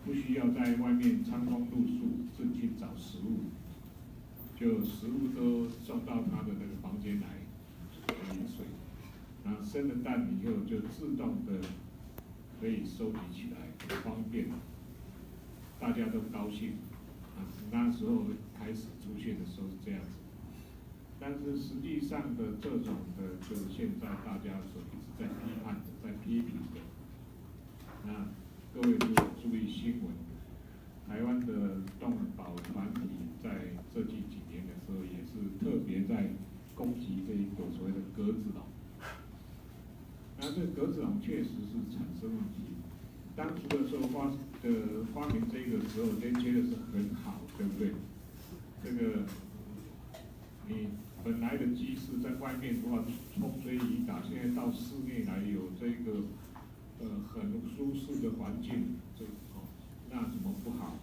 不需要在外面餐风露宿，自己去找食物，就食物都送到他的那个房间来饮水，然后生了蛋以后就自动的可以收集起来，很方便，大家都高兴。那时候开始出现的时候是这样子，但是实际上的这种的，就是现在大家所一直在批判的、在批评的。那各位如果注意新闻，台湾的动保团体在这几年的时候，也是特别在攻击这一个所谓的鸽子笼。那这鸽子笼确实是产生问题。当初的时候发明这个时候，连接的是很好，对不对？这个你本来的鸡舍在外面的话，风吹雨打，现在到室内来有这个很舒适的环境，那怎么不好？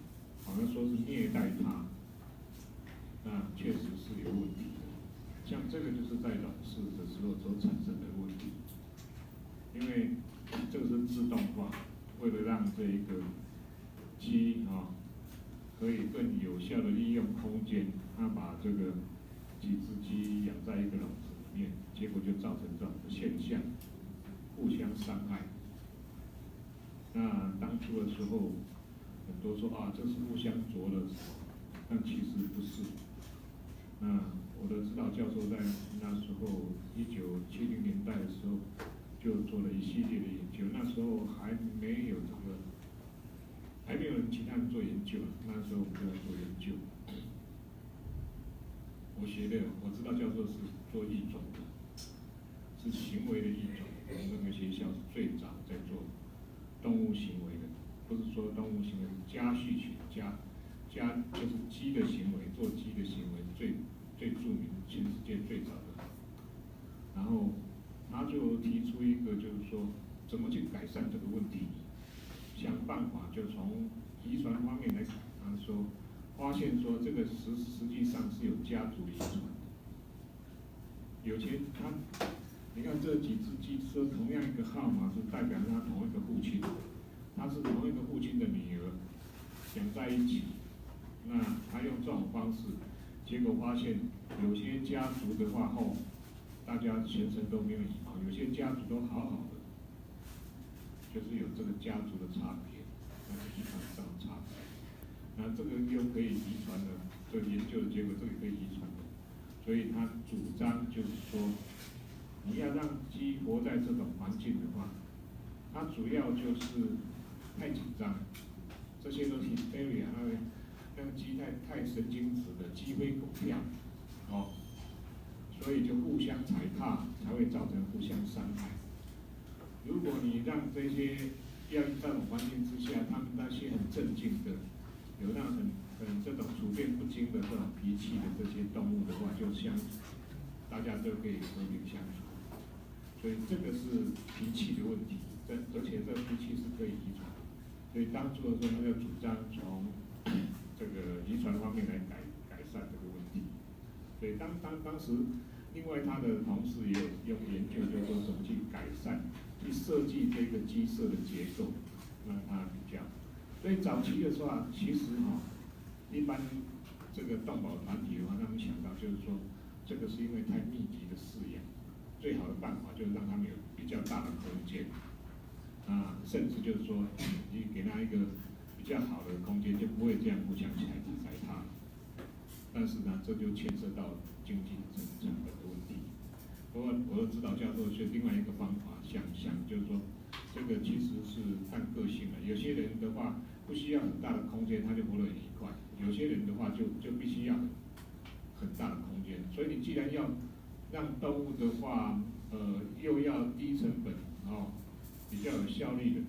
好像说是虐待它，那确实是有问题的。像这个就是在笼式的时候所产生的问题，因为这个是自动化，为了让这一个鸡可以更有效的利用空间，它把这个几只鸡养在一个笼子里面，结果就造成这种的现象，互相伤害。那当初的时候，很多说这是互相啄了，但其实不是。那我的指导教授在那时候1970年代的时候，就做了一系列的研究。那时候还没有人其他人做研究，那时候我们就在做研究。我指导教授是做异种的，是行为的异种。我们那个学校是最早在做动物行为的，不是说动物行为，家畜群就是鸡的行为，做鸡的行为最著名，全世界最早的。然后他就提出一个，就是说怎么去改善这个问题，想办法就从遗传方面来讲，他说发现说这个实际上是有家族遗传的，有些你看这几只鸡是同样一个号码，是代表它同一个父亲，它是同一个父亲的女儿，养在一起。那他用这种方式，结果发现有些家族的话大家全身都没有羽毛，有些家族都好好的，就是有这个家族的差别，那是遗传上的差别。那这个又可以遗传的，这个研究的结果，这个可以遗传的。所以他主张就是说，你要让鸡活在这种环境的话，它主要就是太紧张，这些都是 hysteria， 那个鸡太神经质了，鸡飞狗跳，所以就互相踩踏，才会造成互相伤害。如果你让这些在这种环境之下，他们那些很镇静的，有那很这种处变不惊的这种脾气的这些动物的话，就大家都可以和平相处。所以这个是脾气的问题，而且这脾气是可以遗传的。所以当初的时候，他就主张从这个遗传方面来改善这个问题。所以当时，另外他的同事也有用研究，就是说怎么去改善、去设计这个鸡舍的结构，让它比较。所以早期的时候其实一般这个动保团体的话，他们想到就是说，这个是因为太密集的饲养，最好的办法就是让他们有比较大的空间，甚至就是说，你给他一个比较好的空间，就不会这样互相踩踏。但是呢，这就牵涉到经济成本的问题。不过我的指导教授是另外一个方法，想就是说，这个其实是看个性的。有些人的话不需要很大的空间，他就活得很愉快；有些人的话就必须要很大的空间。所以你既然要让动物的话，又要低成本，比较有效率的，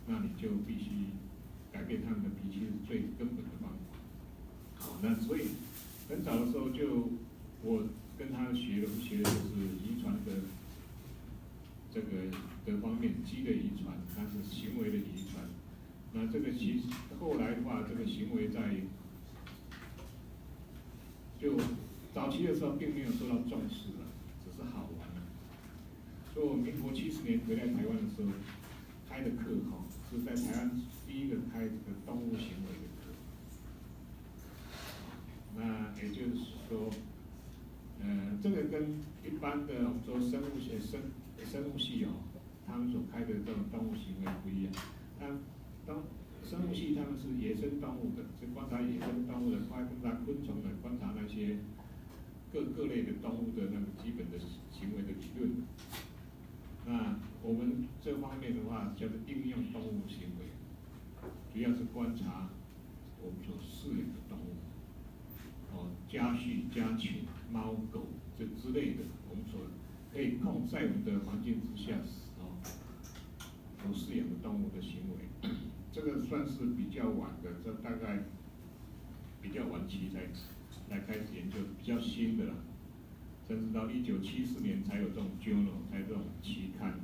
那你就必须改变他们的脾气，是最根本的方法。好，那所以很早的时候我跟他学的就是遗传的这个方面，鸡的遗传，它是行为的遗传。那这个其实后来的话，这个行为就早期的时候并没有受到重视了，只是好玩。所以我民国70年回来台湾的时候开的课是在台湾第一个开这个动物行为的课。那也就是说，这个跟一般的我们说生物系他们所开的这种动物行为不一样。生物系他们是野生动物的，是观察野生动物的，观察昆虫的，观察那些各类的动物的那个基本的行为的理论。那我们这方面的话，叫做应用动物行为，主要是观察我们所饲养的动物，家畜、家禽、猫、狗这之类的，我们所可以在我们的环境之下，所饲养的动物的行为，这个算是比较晚的，这大概比较晚期才开始研究，比较新的了。甚至到1974年才有这种 journal， 才有这种期刊，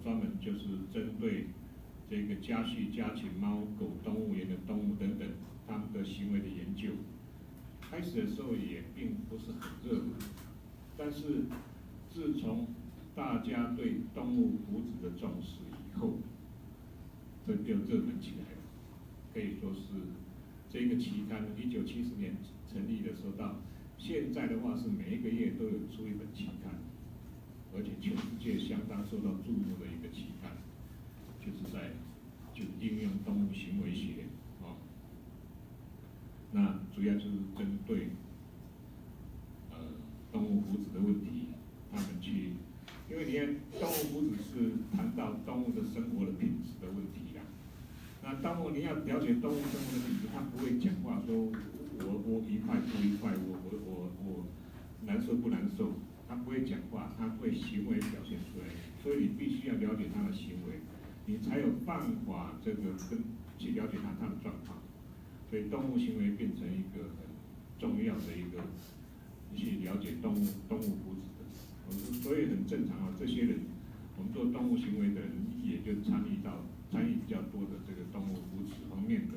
专门就是针对这个家畜、家禽、猫、狗、动物园的动物等等，他们的行为的研究。开始的时候也并不是很热门，但是自从大家对动物福祉的重视以后，这就热门起来了。可以说是这个期刊1974年成立的时候到现在的话是每一个月都有出一本期刊，而且全世界相当受到注目的一个期刊，就应用动物行为学那主要就是针对动物福祉的问题，他们去，因为你看动物福祉是谈到动物的生活的品质的问题啦。那动物你要了解动物生活的品质，他不会讲话说我愉快不愉快，我难受不难受，他不会讲话，他会行为表现出来，所以你必须要了解他的行为，你才有办法去了解他的状况。所以动物行为变成一个很重要的一个去了解动物福祉的，所以很正常这些人，我们做动物行为的人也就参与比较多的这个动物福祉方面的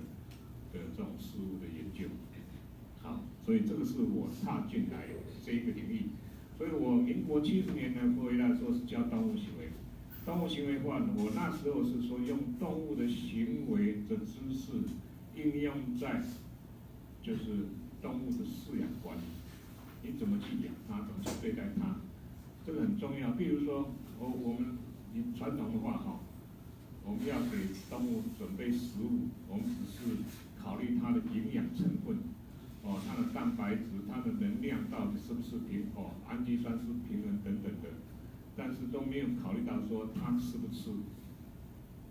这种事物的研究。好，所以这个是我踏进来这一个领域。所以我民国70年呢，回来说是教动物行为。动物行为化呢，我那时候是说用动物的行为的知识应用在就是动物的饲养管理，你怎么去养它，怎么去对待它，这个很重要。比如说我们传统的话我们要给动物准备食物，我们只是考虑它的营养成分，它的蛋白质、它的能量到底是不是氨基酸是平衡等等的，但是都没有考虑到说它吃不吃。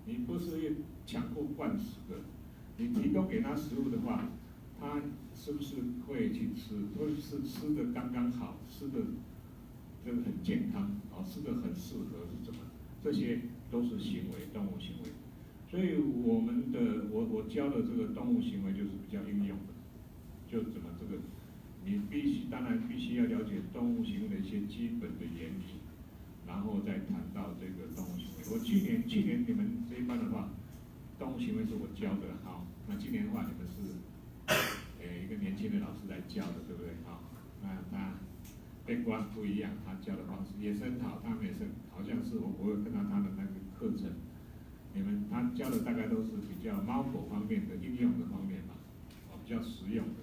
你不是强迫灌食的，你提供给它食物的话，它是不是会去吃？会是吃的刚刚好，吃的这个很健康，吃的很适合是怎么？这些都是行为，动物行为。所以我教的这个动物行为就是比较应用的，就怎么这个，你当然必须要了解动物行为的一些基本的原理，然后再谈到这个动物行为。我去年你们这一班的话，动物行为是我教的，那今年的话你们是一个年轻的老师来教的，对不对？那他background不一样，他教的方式，野生草他们也是，好像是我有看到他的那个课程，他教的大概都是比较猫狗方面的应用的方面吧，比较实用的。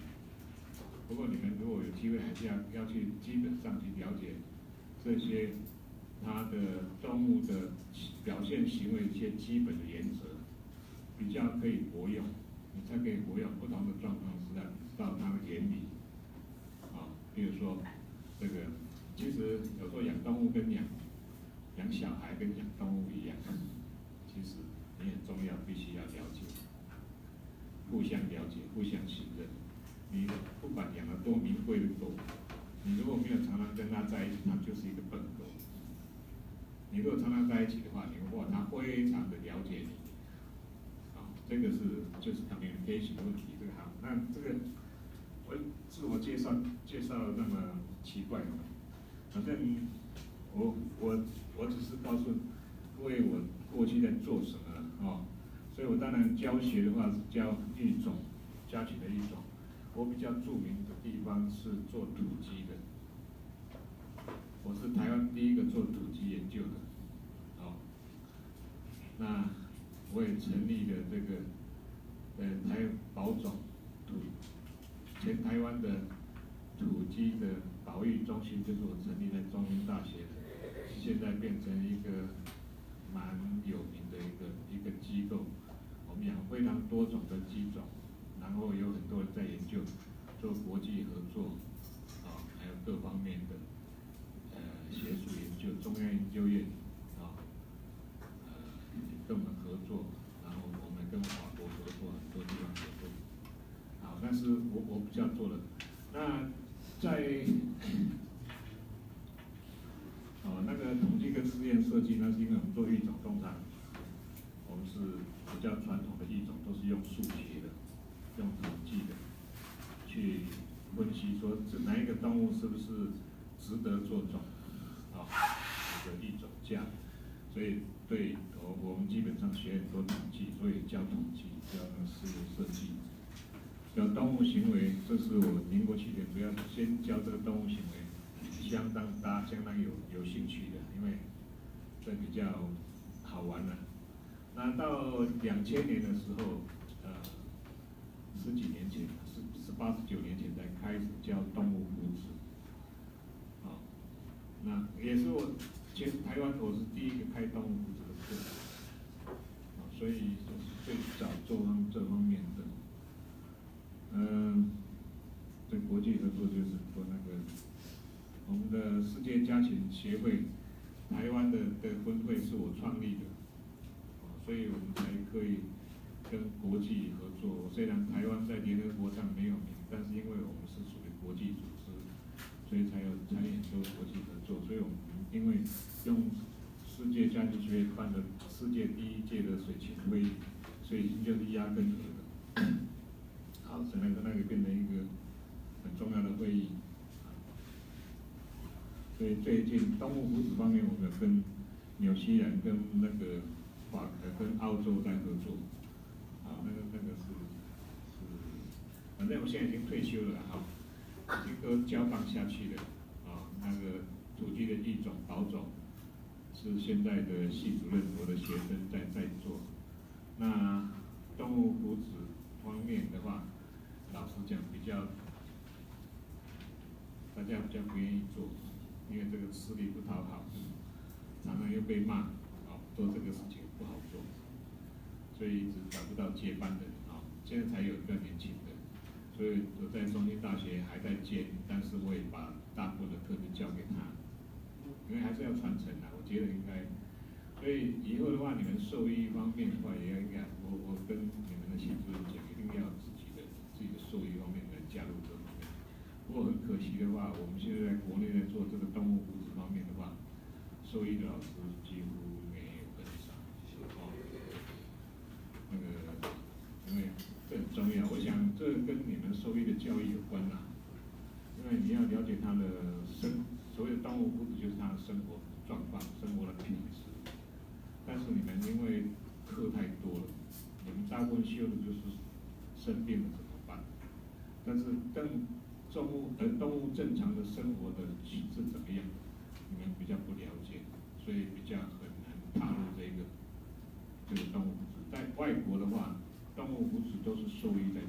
不过你们如果有机会，还是要去基本上去了解这些它的动物的表现行为一些基本的原则，比较可以活用，你才可以活用不同的状况之下知道它的原理。比如说这个，其实有时候养动物跟养小孩跟养动物一样，其实你很重要，必须要了解，互相了解，互相信任。你不管养了多名贵的狗，你如果没有常常跟它在一起，它就是一个笨狗。你如果常常在一起的话，它非常的了解你。这个就是 communication 的问题，这个好。那这个我自我介绍那么奇怪反正我只是告诉各位我过去在做什么所以我当然教学的话是教育种，家禽的育种。我比较著名的地方是做土鸡的，我是台湾第一个做土鸡研究的，那我也成立了这个台保种全台湾的土鸡的保育中心，就是我成立在中兴大学的，现在变成一个蛮有名的一个机构。我们养非常多种的鸡种，然后有很多人在研究做国际合作，还有各方面的学术研究，中央研究院跟我们合作，然后我们跟法国合作，很多地方合作。好，但是我比较做的，那在那个统计跟实验设计，那是因为我们做育种通常我们是比较传统的育种，都是用数学的，用统计的去分析说哪一个动物是不是值得做种，这个育种价，所以对我们基本上学很多统计，所以教统计，教实验设计。教动物行为，这是我民国7年主要先教这个动物行为，大家相当有兴趣的，因为这比较好玩了。那到2000年的时候，10几年前，18、19年前才开始教动物福祉，那也是台湾我是第一个开动物福祉的课，所以就是最早做这方面的。对国际合作就是说我们的世界家禽协会，台湾的分会是我创立的，所以我们才可以跟国际合作。虽然台湾在联合国上没有名，但是因为我们是属于国际组织，所以才有参与很多国际合作。所以我们因为用世界家禽协会办的世界第1届的水禽会议，所以就是压根合的。好，所以那个变成一个很重要的会议。所以最近动物福祉方面，我们跟纽西兰、跟跟澳洲在合作。那个是，反正我现在已经退休了已经都交棒下去了。那个土鸡的育种、保种是现在的系主任，我的学生在做。那动物福祉方面的话，老实讲大家比较不愿意做，因为这个吃力不讨好，常常又被骂，做这个事情不好做，所以一直找不到接班人。现在才有一个年轻的，所以我在中兴大学还在兼，但是我也把大部分的课程交给他，因为还是要传承我觉得应该。所以以后的话，你们兽医方面的话，也要应该，我跟你们的系主任讲，一定要自己的兽医方面来加入这方面。不过很可惜的话，我们现在在国内在做这个动物福祉方面的话，兽医的老师几乎没有很少。因为这很重要，我想这跟你们兽医的教育有关啦。因为你要了解他的所谓的动物福祉，就是他的生活状况、生活的品质。但是你们因为课太多了，你们大部分修的就是生病了怎么办？但是动物正常的生活的体质怎么样，你们比较不了解，所以比较很难踏入这个动物福祉。在外国的话，动物福祉都是兽医在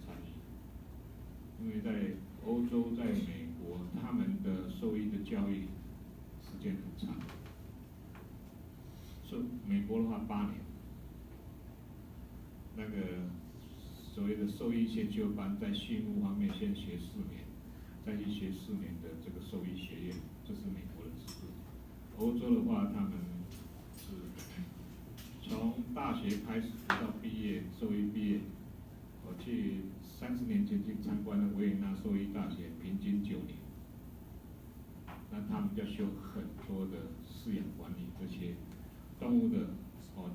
参与，因为在欧洲、在美国，他们的兽医的教育时间很长。美国的话8年，那个所谓的兽医先修班，在畜牧方面先学4年，再去学4年的这个兽医学院，这是美国的制度。欧洲的话，他们是从大学开始到毕业，兽医毕业。我去30年前去参观了维也纳兽医大学，平均9年。那他们要修很多的饲养管理这些动物的，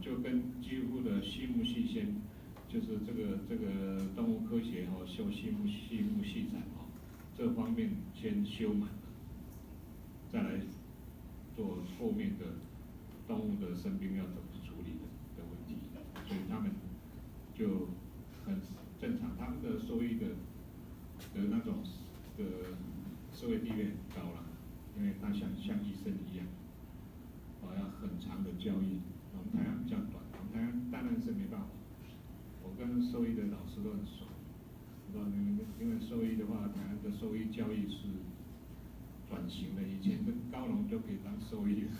就跟几乎的畜牧系就是这个动物科学修畜牧系产这方面先修满了，再来做后面的动物的生病要怎么处理的问题，所以他们就很正常，他们的兽医的那种社会地位很高了，因为他像医生一样，要很长的教育。我们台湾比较短，我们台湾当然是没办法。我跟兽医的老师都很熟，不知道你们因为兽医的话，台湾的兽医教育是转型了，以前的高农就可以当兽医了，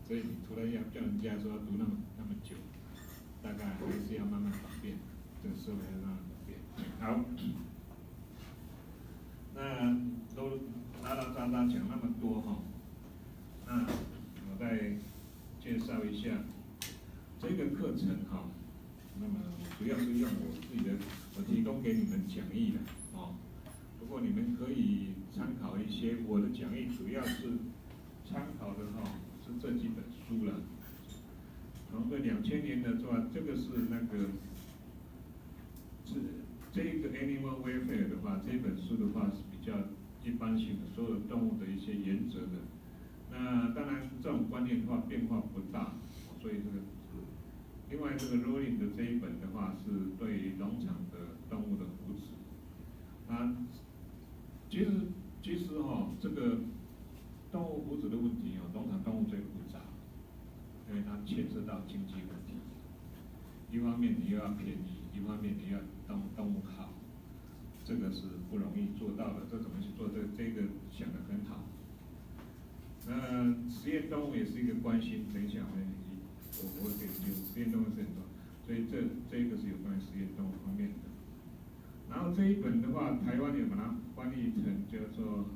所以你突然要叫人家说要读那么久，大概还是要慢慢转变，这个社会要慢慢转变。好，那都拉拉杂杂讲那么多哈，那我再介绍一下这个课程哈。那么主要是用我自己的，我提供给你们讲义的哦。不过你们可以参考一些我的讲义，主要是参考的哈是这几本书了。从2000年的话，这个是那个这个 Animal Welfare 的话，这本书的话是比较一般性的，所有动物的一些原则的。那当然这种观念的话变化不大，所以这个。另外，这个 Rolling 的这一本的话，是对于农场的动物的福祉。啊，其实这个动物福祉的问题农场动物最复杂，因为它牵涉到经济问题。一方面你又要便宜，一方面你要动物好，这个是不容易做到的。这怎么去做？这个想得很好。实验动物也是一个关心，等一下我会给你实验动物是很多，所以这个是有关于实验动物方面的。然后这一本的话，台湾也把它翻译成叫做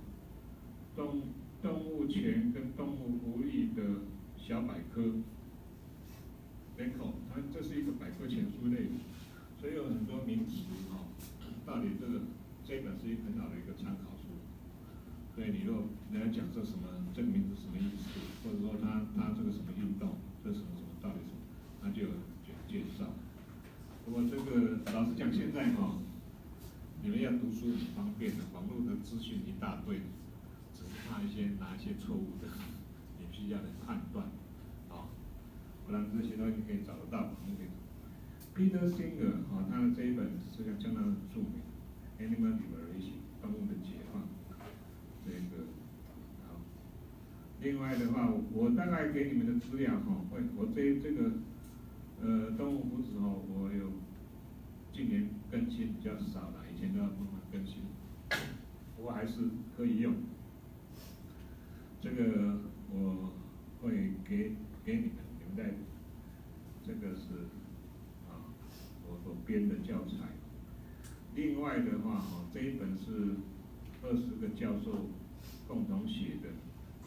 动物权跟动物福利的小百科 ，Echo， 它这是一个百科全书类的，所以有很多名词到底这本是一个很好的一个参考书。所以你如果人家讲这什么这个名字什么意思，或者说它这个什么运动，这什么到底什么，它就有介绍。不过这个老实讲，现在你们要读书很方便的，网络的资讯一大堆，只是怕拿一些错误的，你需要的判断，不然这些东西可以找得到。Peter Singer 他的这一本是相当著名，《Animal Liberation》动物的解放。这个好，另外的话，我大概给你们的资料我这个动物福祉我有近年更新比较少了，以前都要慢慢更新，不过还是可以用。这个我会给你们在这个是我所编的教材。另外的话这一本是20个教授共同写的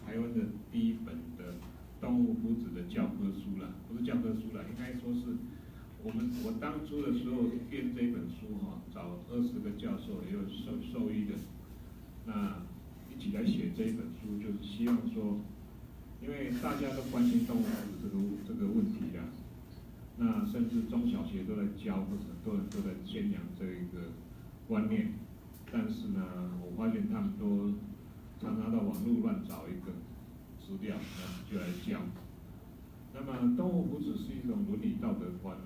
台湾的第一本的动物福祉的教科书啦，不是教科书啦，应该说是我当初的时候编这本书找20个教授也有兽医的，那一起来写这一本书，就是希望说，因为大家都关心动物福祉这个问题啦，那甚至中小学都在教，或者很多人都在宣扬这一个观念，但是呢，我发现他们都常常到网络乱找一个资料，就来教。那么动物福祉是一种伦理道德观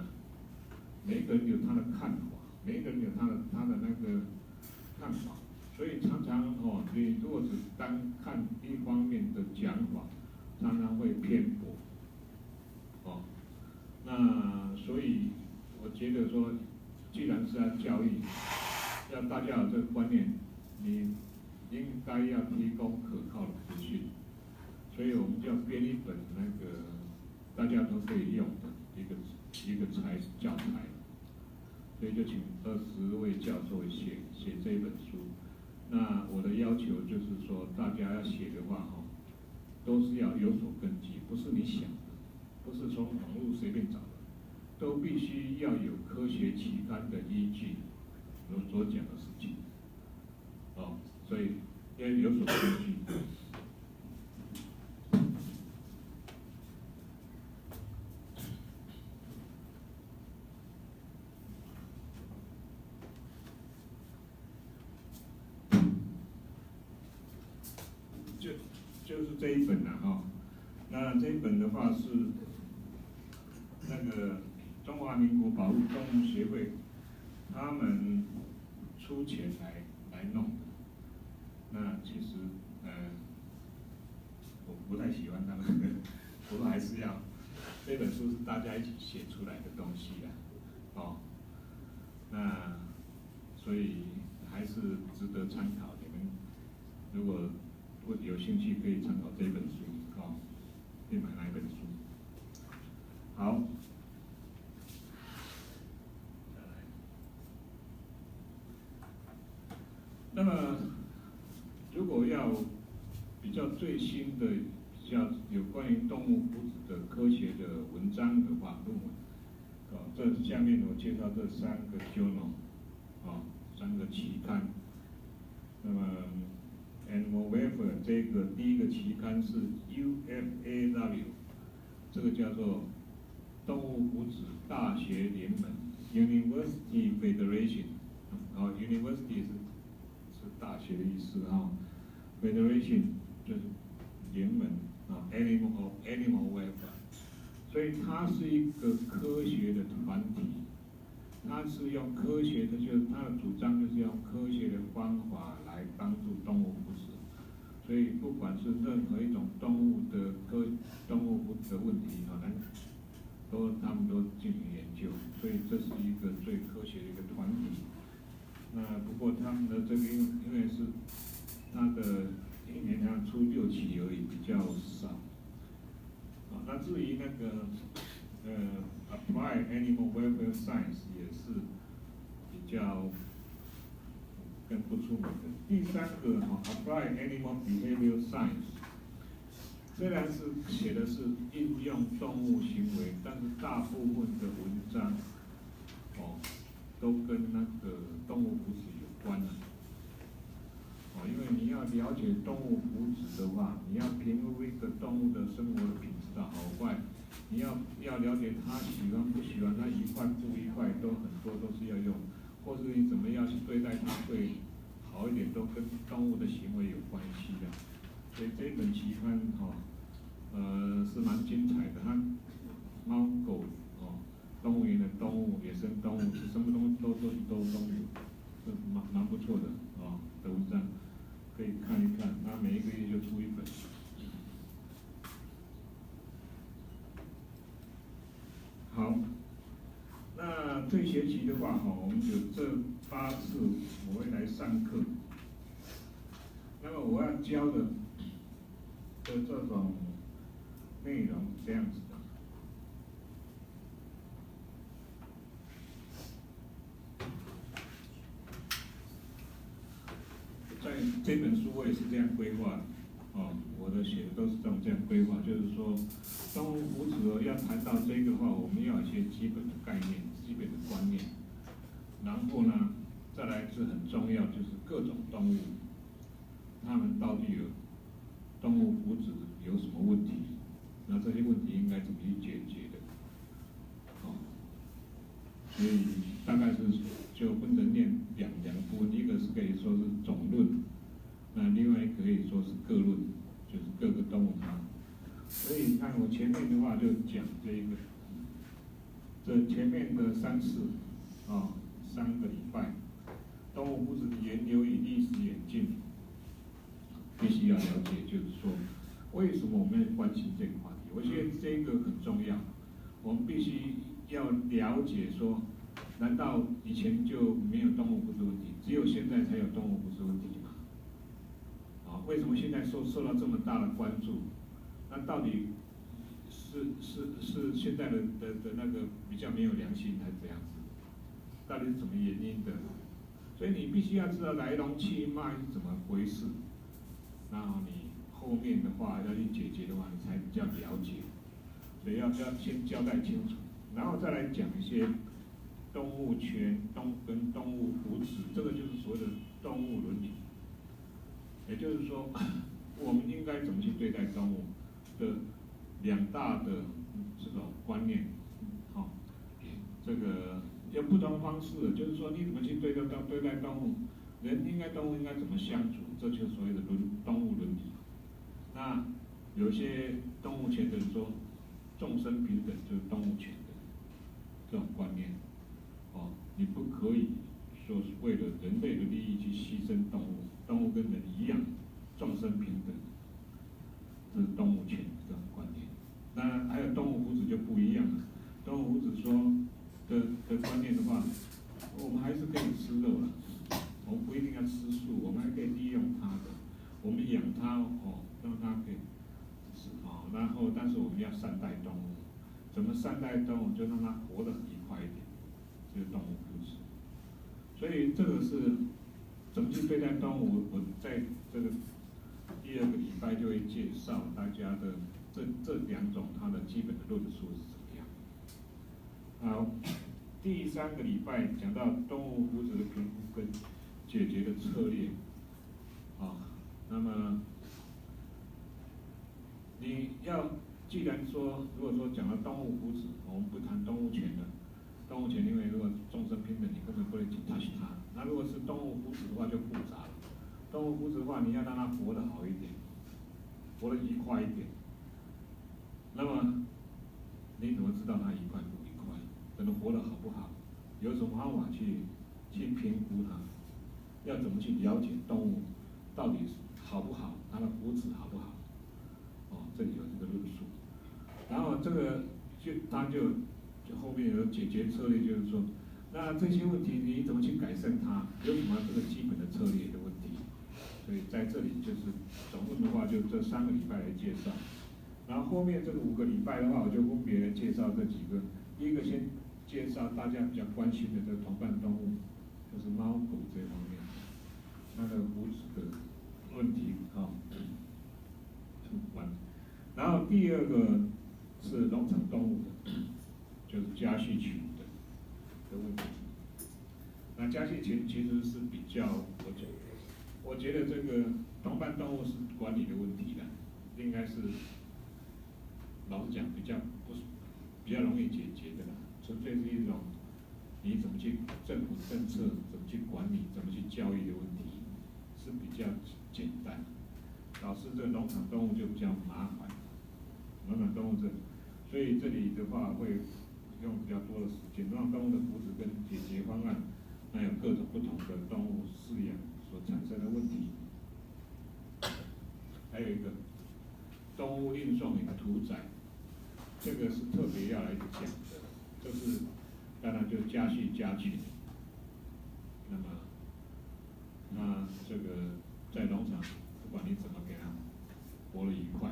每一个人有他的看法，每一个人有他的那个看法，所以常常你如果只单看一方面的讲法，常常会偏颇。那所以我觉得说，既然是要教育，要大家有这个观念，你应该要提供可靠的资讯，所以我们就要编一本那个大家都可以用的一个教材，所以就请20位教授写这本书。那我的要求就是说，大家要写的话都是要有所根据，不是你想的，不是从网络随便找的，都必须要有科学期刊的依据所讲的事情，所以要有所根据。就是这一本那这一本的话是那个中华民国保护动物协会他们出钱来弄的。那其实我不太喜欢他们，不过还是要这本书是大家一起写出来的东西啦，哦，那所以还是值得参考。你们如果有兴趣，可以参考这本书，哦，可以买那一本书。好，再来。那么，如果要比较最新的、比较有关于动物福祉的科学的文章的话，论文，这下面我介绍这3个 journal， 3个期刊。那么 Animal Welfare 这个第一个期刊是 UFAW， 这个叫做动物福祉大学联盟 University Federation， University 是大学的意思Federation 就是联盟Animal Welfare， 所以它是一个科学的团体，它是用科学的，就是它的主张就是用科学的方法来帮助动物福祉，所以不管是任何一种动物福祉的问题他们都进行研究，所以这是一个最科学的一个团体。那不过他们的这个因为是它的一年要出6期而已，比较少。那至于那个Applied Animal Welfare Science 也是比较更不出名的。第3个Applied Animal Behavior Science， 虽然是写的是应用动物行为，但是大部分的文章都跟那个动物福祉有关的。因为你要了解动物福祉的话，你要评估一个动物的生活的品质的好坏，你要了解它喜欢不喜欢，它愉快不愉快，很多都是要用，或是你怎么样去对待它会好一点，都跟动物的行为有关系的。所以这本期刊是蛮精彩的，它猫狗动物园的动物、野生动物，什么东西都有，是蛮不错的的文章。可以看一看，那每一个月就出1本。好，那这学期的话，我们有这8次我会来上课。那么我要教的这种内容这样子的。在这本书我也是这样规划我的写的都是这样规划，就是说，动物福祉要谈到这个的话，我们要有一些基本的概念、基本的观念，然后呢，再来是很重要，就是各种动物，它们到底有动物福祉有什么问题，那这些问题应该怎么去解决的，所以大概是就分成两部分，一个是可以说是总论，那另外可以说是各论，就是各个动物它。所以你看我前面的话就讲这前面的3次3个礼拜，动物福祉的源流与历史演进，必须要了解，就是说为什么我们要关心这个话题？我觉得这个很重要，我们必须要了解说，难道以前就没有动物福祉问题，只有现在才有动物福祉问题吗？为什么现在受到这么大的关注？那到底是现在的那个比较没有良心，还是怎样子？到底是什么原因的？所以你必须要知道来龙去脉是怎么回事，然后你后面的话要去解决的话，你才比较了解。所以要先交代清楚，然后再来讲一些动物权跟动物福祉，这个就是所谓的动物伦理。也就是说，我们应该怎么去对待动物的2大的这种观念，这个有不同方式，就是说你怎么去对待动物，动物应该怎么相处，这就是所谓的动物伦理。那有一些动物权的人说，众生平等就是动物权的这种观念，你不可以说是为了人类的利益去牺牲动物，动物跟人一样，众生平等，这是动物权这种观念。那还有动物福祉就不一样了。动物福祉说的观念的话，我们还是可以吃肉了，我们不一定要吃素，我们还可以利用它的，我们养它让它可以吃然后但是我们要善待动物，怎么善待动物，就让它活得愉快一点，就是动物福祉。所以这个是怎么去对待动物，我在这个第2个礼拜就会介绍大家的这2种它的基本的论述是怎么样。好，第3个礼拜讲到动物福祉的评估跟解决的策略。那么你要既然说，如果说讲到动物福祉，我们不谈动物权的，动物权因为如果众生平等，你根本不会去 touch 它。那如果是动物福祉的话，就复杂了。动物福祉的话，你要让它活得好一点，活得愉快一点。那么你怎么知道它愉快不愉快？可能活得好不好？有什么方法去评估它？要怎么去了解动物到底好不好？它的福祉好不好？这里有这个论述。然后这个它就后面有解决策略，就是说，那这些问题你怎么去改善它？有什么这个基本的策略的问题？所以在这里就是总共的话，就这3个礼拜来介绍。然后后面这个5个礼拜的话，我就分别来介绍这几个。第一个先介绍大家比较关心的这个同伴动物，就是猫狗这方面，它的福祉的问题然后第2个是农场动物的，就是家畜群的问题。那家畜群其实是比较，我觉得这个同伴动物是管理的问题啦，应该是老实讲比较容易解决的啦，纯粹是一种你怎么去政府政策怎么去管理怎么去教育的问题，是比较简单。老是这个农场动物就比较麻烦。农场动物所以这里的话会用比较多的时间，农场动物的福祉跟解决方案，那有各种不同的动物饲养所产生的问题。还有一个动物运送与屠宰，这个是特别要来讲的，就是当然就家畜家禽。那这个在农场，不管你怎么给它活得愉快，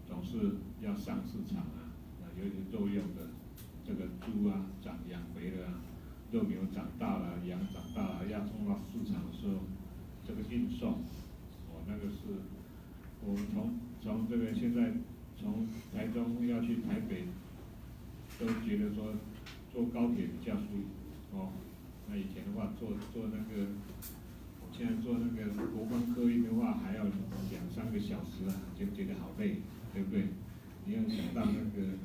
总是要上市场啊，有一些肉用的，这个猪啊养肥了啊，肉牛长大了，羊长大了，要送到市场的时候，这个运送，那个是我们从这个现在从台中要去台北，都觉得说坐高铁比较舒服那以前的话坐那个，现在坐那个国光客运的话，还要2、3个小时啊，就觉得好累，对不对？你要想到那个，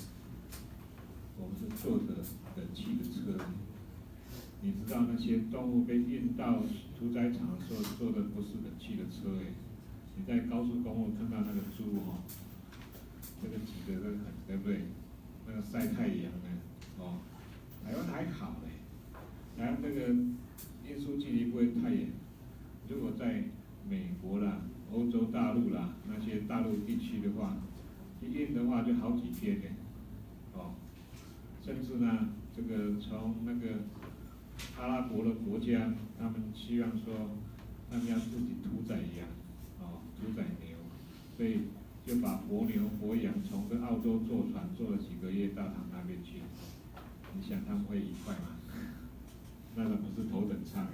我们是坐着冷气的车，你知道那些动物被运到屠宰场的时候，坐的不是冷气的车你在高速公路看到那个猪这个挤得很，对不对？那个晒太阳呢，台湾还好台湾这个运输距离不会太远。如果在美国啦、欧洲大陆啦那些大陆地区的话，一运的话就好几天甚至呢，这个从那个阿拉伯的国家，他们希望说，他们要自己屠宰羊，屠宰牛，所以就把活牛、活羊从这澳洲坐船坐了几个月到他们那边去。你想他们会愉快吗？那个不是头等舱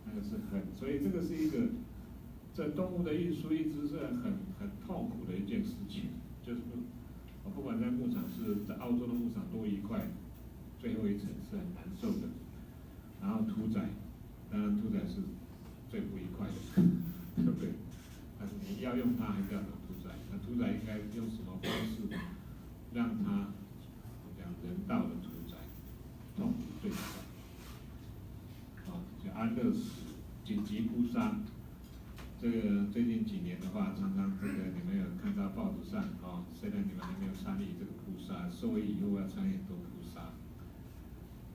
那个是所以这个是一个，这动物的运输一直是很痛苦的一件事情，就是不管在牧场在澳洲的牧场多愉快，最后一层是很难受的。然后屠宰，当然屠宰是最不愉快的，对不对？但是你要用它还是要屠宰，那屠宰应该用什么方式让它人道的屠宰，痛苦最少。就安乐死、紧急扑杀，这个最近几年的话，常常这个你们有看到报纸上虽然你们还没有参与这个扑杀，受益以后要参与很多扑杀，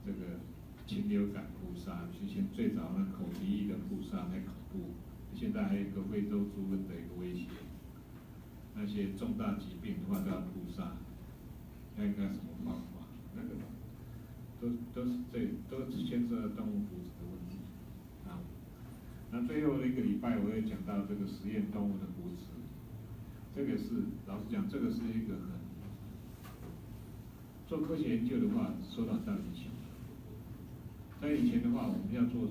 这个禽流感扑杀，之前最早那口蹄疫的扑杀太恐怖，现在还有一个非洲猪瘟的一个威胁。那些重大疾病的话都要扑杀，那应该什么方法？那个都是牵涉到动物福祉的问题啊。那最后的一个礼拜，我也讲到这个实验动物的福祉，这个是老实讲，这个是一个很做科学研究的话受到很大影响。在以前的话，我们要做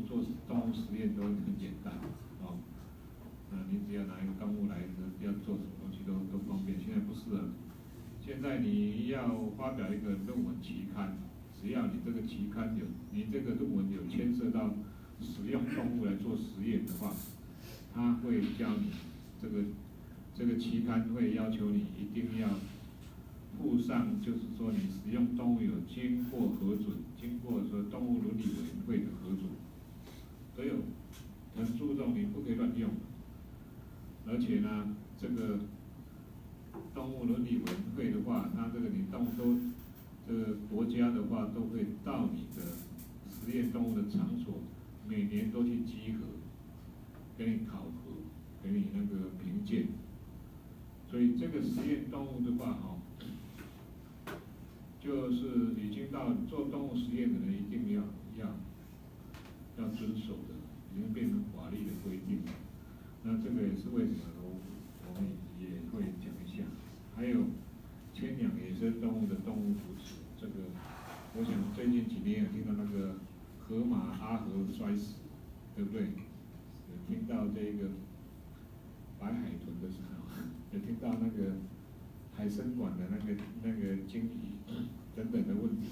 动物实验都很简单哦，你只要拿一个动物来，要做什么东西都方便。现在不是了，现在你要发表一个论文期刊，只要你这个期刊你这个论文有牵涉到使用动物来做实验的话，他会教你这个期刊会要求你一定要附上，就是说你使用动物有经过核准，经过说动物伦理委员会的核准，都有很注重，你不可以乱用。而且呢，这个动物伦理委员会的话，它这个你动物都这个国家的话都会到你的实验动物的场所，每年都去稽核，给你考核，给你那个评鉴。所以这个实验动物的话，就是已经到做动物实验的人一定要遵守的，已经变成法律的规定了。那这个也是为什么我们也会讲一下。还有牵养野生动物的动物福祉，这个我想最近几年有听到那个河马阿和摔死，对不对？有听到这个白海豚的时候，有听到那个海参馆的那个鲸鱼等等的问题，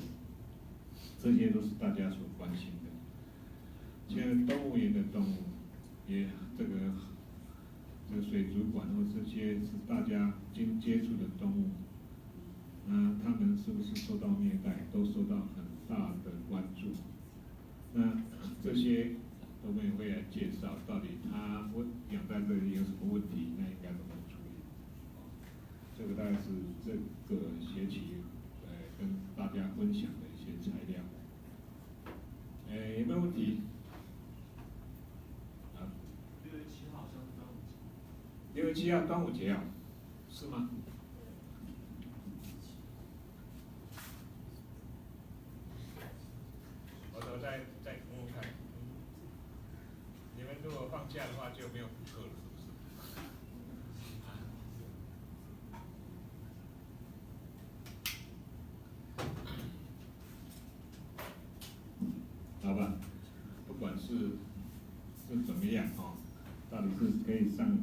这些都是大家所关心的。现在动物园的动物也这个水族馆或这些是大家经接触的动物，那他们是不是受到虐待，都受到很大的关注。那这些我们也会来介绍，到底它养在这里有什么问题，那应该怎么处理？这个大概是这个学期跟大家分享的一些材料。有没有问题？啊6月7号好像是端午节。6月7号端午节啊，是吗？我再公布看。你们如果放假的话，就没有补课了，是不是？好吧，不管是怎么样到底是可以上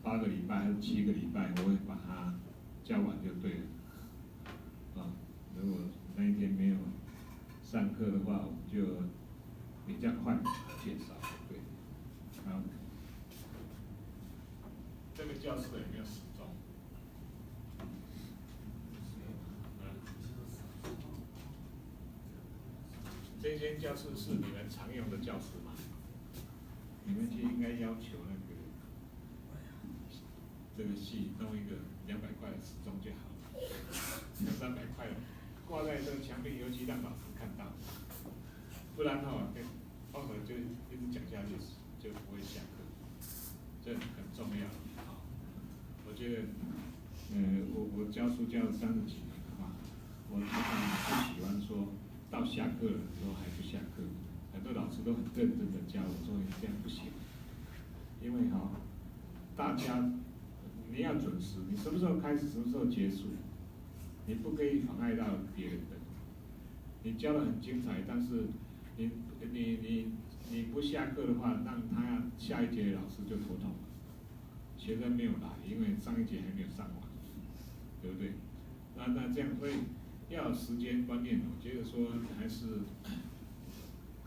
8个礼拜还是7个礼拜，我会把它教完就对了。如果那一天没有上课的话，我们就比较快介绍，对。好，这个教室有没有时钟？这间教室是你们常用的教室吗？你们就应该要求这个系弄一个200块的时钟就好了，300块挂在这个墙壁，尤其让老师看到，不然后头就一直讲下去就不会下课，这很重要我觉得，我教书教了30几年的话，我常常不喜欢说到下课了之后还不下课，很多老师都很认真的教我说你这样不行，因为大家你要准时，你什么时候开始，什么时候结束，你不可以妨碍到别人的。你教的很精彩，但是你不下课的话，让他下一节老师就头痛了，学生没有来，因为上一节还没有上完，对不对？那这样，所以要有时间观念，我觉得说还是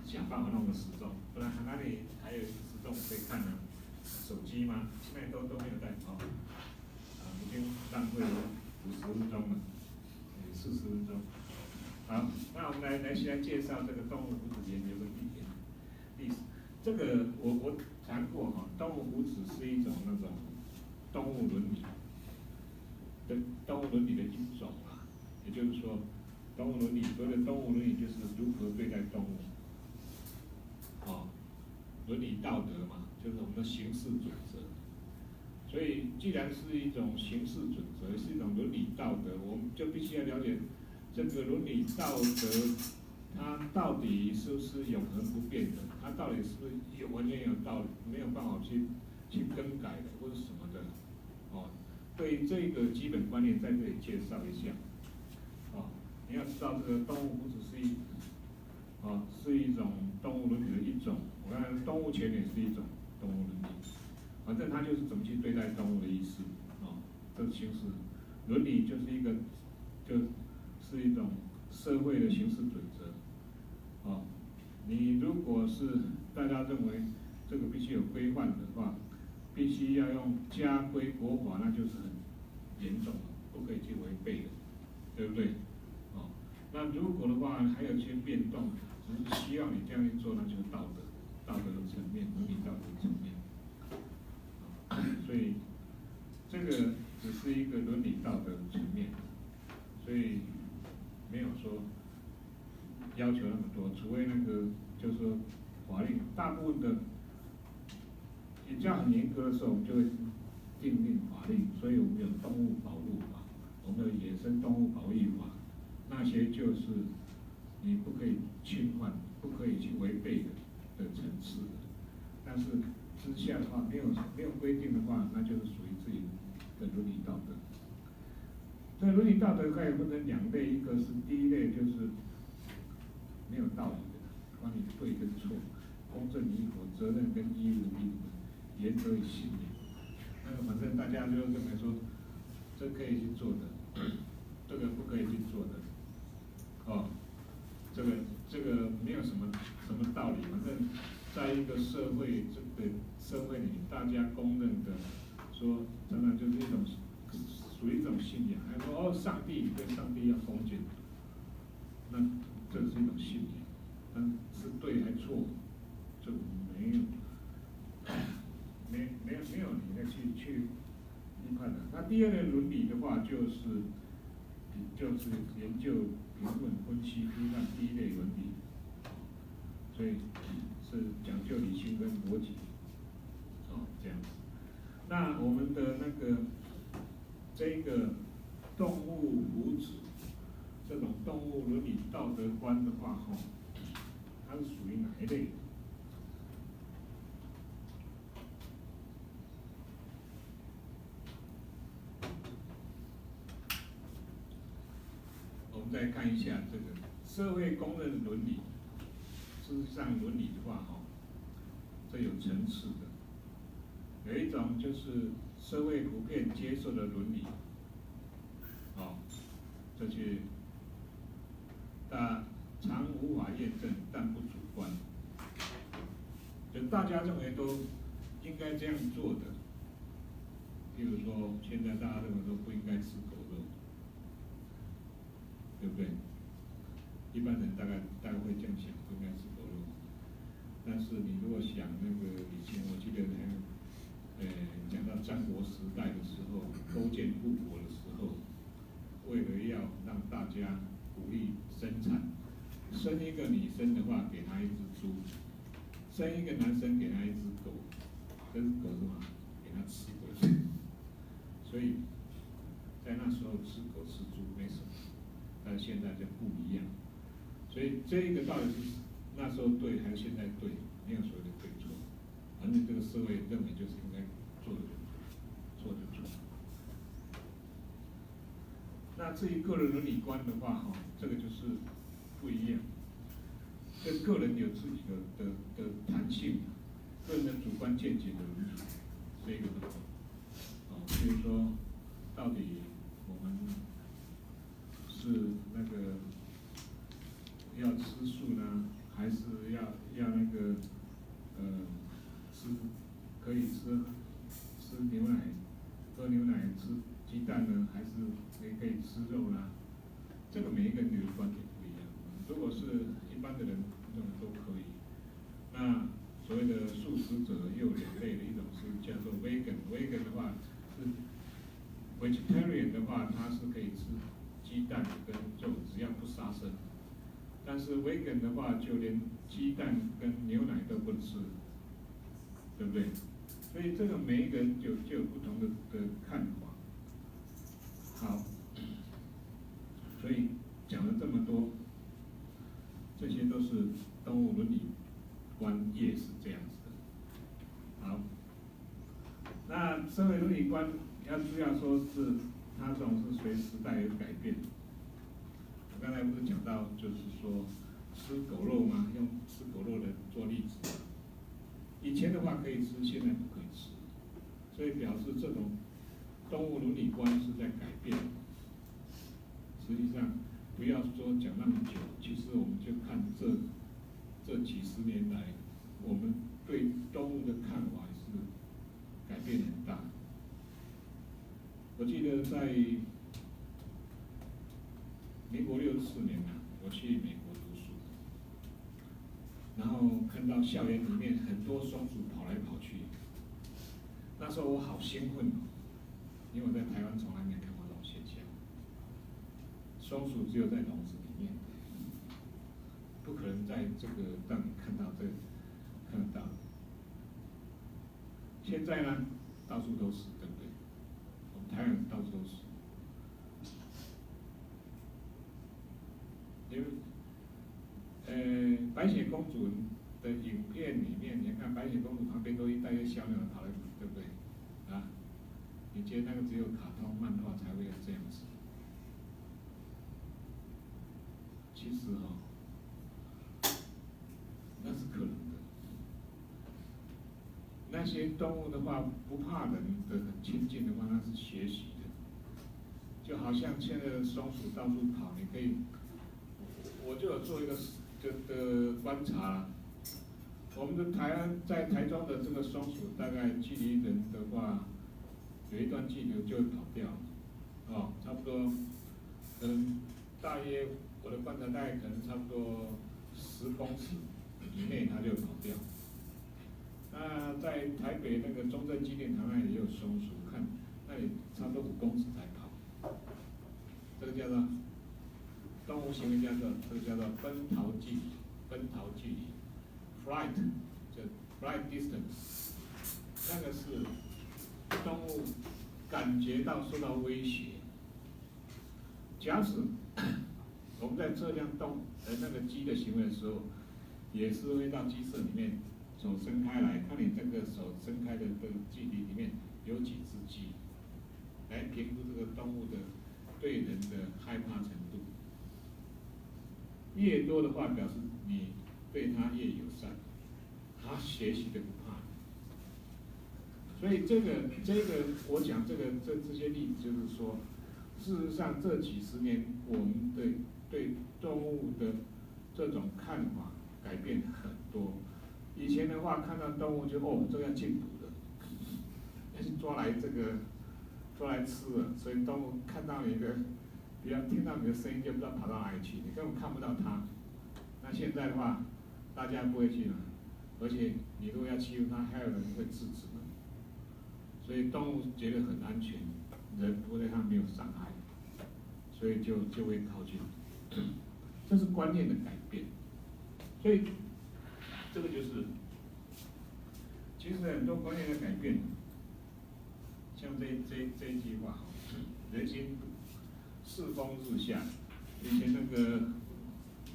想办法弄个时钟，不然哪里还有时钟可以看呢？手机吗？现在都没有带已经浪费了50分钟了，40分钟。好，那我们来先介绍这个动物福祉研究的历史。这个我谈过动物福祉是一种那种动物伦理的一种也就是说，动物伦理所谓的动物伦理就是如何对待动物，伦理道德嘛，就是我们的行事准则。所以既然是一种行事准则，是一种伦理道德，我们就必须要了解这个伦理道德，它到底是不是永恒不变的？它到底是不是完全有道理，没有办法去更改的，或者什么的？哦，对于这个基本观念在这里介绍一下。哦，你要知道这个动物不只是是一种动物伦理的一种。我看动物权也是一种动物伦理，反正它就是怎么去对待动物的意思。哦，这形式伦理就是就是一种社会的行事准则。哦，你如果是大家认为这个必须有规范的话，必须要用家规国法，那就是很严重了，不可以去违背的，对不对？哦，那如果的话还有一些变动，只是希望你这样去做，那就是道德的层面，伦理道德的层面。所以这个只是一个伦理道德的层面，所以没有说要求那么多，除非那个就是说法律大部分的比较很严格的时候，我们就会订定法律，所以我们有动物保护法，我们有野生动物保育法，那些就是你不可以侵犯、不可以去违背的层次的。但是之下的话，没有规定的话，那就是属于自己的伦理道德。这伦理道德可以分成两类，一个是第一类就是没有道理的，关于对跟错、公正与否、责任跟义务的原则与信念。那个反正大家就认为说，这可以去做的，这个不可以去做的。哦，这个没有什么道理，反正在一个社会社会里，大家公认的说，常常就是一种属于一种信仰，还说上帝对上帝要恭敬，那这是一种信仰，但是对还错，这没有你再去批判的。那第二类伦理的话，就是研究、评论、分析、批判第一类伦理，所以是讲究理性跟逻辑，这样子。那我们的那个这个动物福祉这种动物伦理道德观的话，它是属于哪一类？我们再看一下这个社会公认伦理。事实上，伦理的话，这有层次的。有一种就是社会普遍接受的伦理，这些常无法验证，但不主观，就大家认为都应该这样做的。譬如说，现在大家认为说不应该吃狗肉，对不对？一般人大概会这样想，不应该吃狗肉。但是你如果想那个以前，我记得讲到战国时代的时候，勾践复国的时候，为了要让大家鼓励生产，生一个女生的话，给她一只猪；生一个男生，给他一只狗。这只狗是嘛，给他吃的。所以在那时候吃狗吃猪没什么，但现在就不一样。所以这个到底是那时候对还是现在对，没有所谓的对错，反正这个社会认为就是应该做的做。那至于个人伦理观的话，这个就是不一样。跟个人有自己的弹性，个人的主观见解的伦理，这个不同。比如说，到底我们是那个要吃素呢，还是要那个可以吃牛奶，喝牛奶吃鸡蛋呢，还是也可以吃肉呢？这个每一个人的观点不一样。如果是一般的人认为都可以，那所谓的素食者又有两类的，一种是叫做 vegan 的话是 vegetarian 的话，它是可以吃鸡蛋跟肉，只要不杀生。但是 vegan 的话，就连鸡蛋跟牛奶都不吃，对不对？所以这个每一个人就有不同的看法。好，所以讲了这么多，这些都是动物伦理观也是这样子的。好，那社会伦理观要注意说是它总是随时代而改变。我刚才不是讲到，就是说吃狗肉吗？用吃狗肉的做例子。以前的话可以吃，现在不可以吃，所以表示这种动物伦理观是在改变。实际上，不要说讲那么久，其实我们就看这几十年来，我们对动物的看法是改变很大。我记得在民国64年啊，我去美国读书，然后看到校园里面很多松鼠跑来跑去，那时候我好兴奋哦，因为我在台湾从来没看过这种现象。松鼠只有在笼子里面，不可能在这个让你看到看得到。现在呢，到处都是，对不对？我们台湾到处都是。因为白雪公主的影片里面，你看白雪公主旁边都一大堆小鸟跑来跑，对不对？啊，你觉得那个只有卡通漫画才会有这样子？其实那是可能的。那些动物的话，不怕人的很亲近的话，那是学习的。就好像现在的松鼠到处跑，你可以。我就有做一个观察，我们的在台中的这个松鼠，大概距离人的话，有一段距离就会跑掉，差不多，大约我的观察大概可能差不多10公尺以内它就跑掉。那在台北那个中正纪念堂那里也有松鼠，看那里差不多5公尺才跑，这个叫做。动物行为这个叫做奔逃距离 ，flight， 就 flight distance， 那个是动物感觉到受到威胁。假使我们在测量那个鸡的行为的时候，也是会到鸡舍里面手伸开来，看你这个手伸开的这个距离里面有几只鸡，来评估这个动物的对人的害怕程度。越多的话，表示你对它越友善，它学习的不怕。所以这个我讲这些例子，就是说，事实上这几十年我们对动物的这种看法改变很多。以前的话，看到动物就这个要禁捕的，要去抓来吃了，所以动物看到你的。只要听到你的声音，就不知道跑到哪里去，你根本看不到它。那现在的话，大家不会去了，而且你如果要欺负它，还有人会制止的。所以动物觉得很安全，人不会对它没有伤害，所以就会靠近。这是观念的改变。所以这个就是，其实很多观念的改变，像这一句话，人心世风日下。以前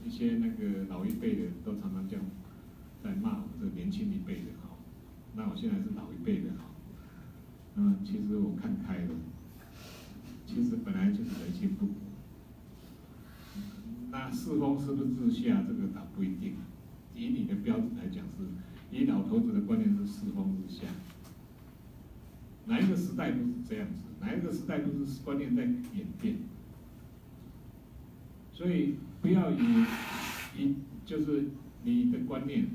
一些老一辈的都常常这样在骂我这年轻一辈的那我现在是老一辈的其实我看开了，其实本来就是人心不古。那世风是不是日下，这个倒不一定。以你的标准来讲以老头子的观念是世风日下。哪一个时代不是这样子？哪一个时代不是观念在演变？所以不要就是你的观念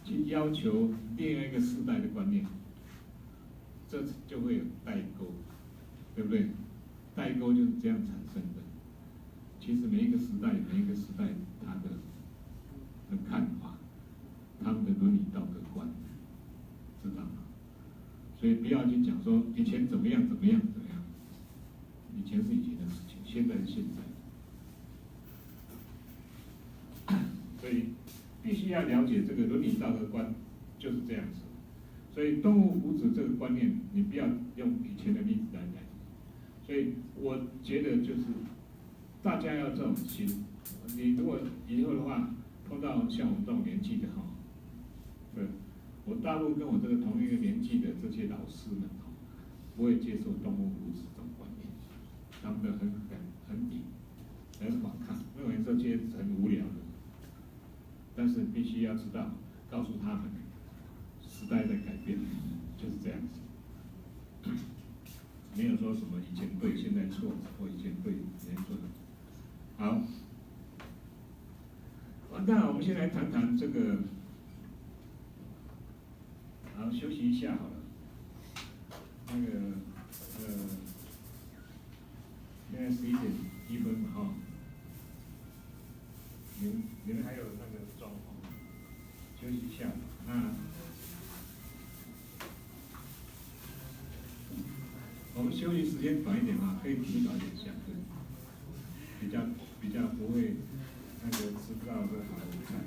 去要求另外一个时代的观念，这就会有代沟，对不对？代沟就是这样产生的。其实每一个时代它的看法，他们的伦理道德观，知道吗？所以不要去讲说以前怎么样，以前是以前的事情，现在是现在。所以必须要了解这个伦理道德观就是这样子。所以动物福祉这个观念，你不要用以前的例子来讲。所以我觉得就是大家要这种心。你如果以后的话碰到像我们这种年纪的哈，对，我大陆跟我这个同一个年纪的这些老师们哈，不会接受动物福祉这种观念，他们的很顶，很反抗，认为这些很无聊的。但是必须要知道，告诉他们，时代在改变，就是这样子。没有说什么以前对，现在错，或以前对，现在错。好，那我们先来谈谈这个，好，休息一下好了。那个，现在11:01嘛哈。你们还有那个状况，休息一下。那我们休息时间短一点嘛，可以提早一点下课，比较不会那个吃不到这好午餐。